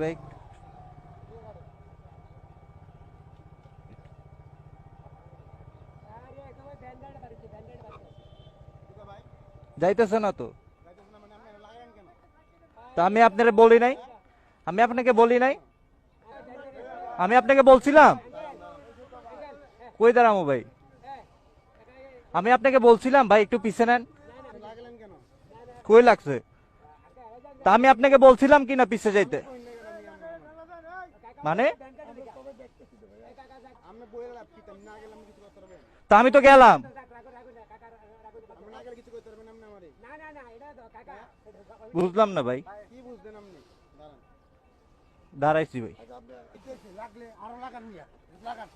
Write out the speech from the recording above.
ভাই যাইতেছে না তো। তা আমি আপনাকে বলি নাই, আমি আপনাকে বলি নাই, আমি আপনাকে বলছিলাম কই দাঁড়ামো ভাই, আমি আপনাকে বলছিলাম ভাই একটু পিছে নেন, কই লাগছে? তা আমি আপনাকে বলছিলাম কি না পিছে যাইতে, মানে তা আমি তো গেলাম। বুঝলাম না ভাই, দাঁড়াইছি ভাই। লাগলে আরো লাগান মিয়া লাগান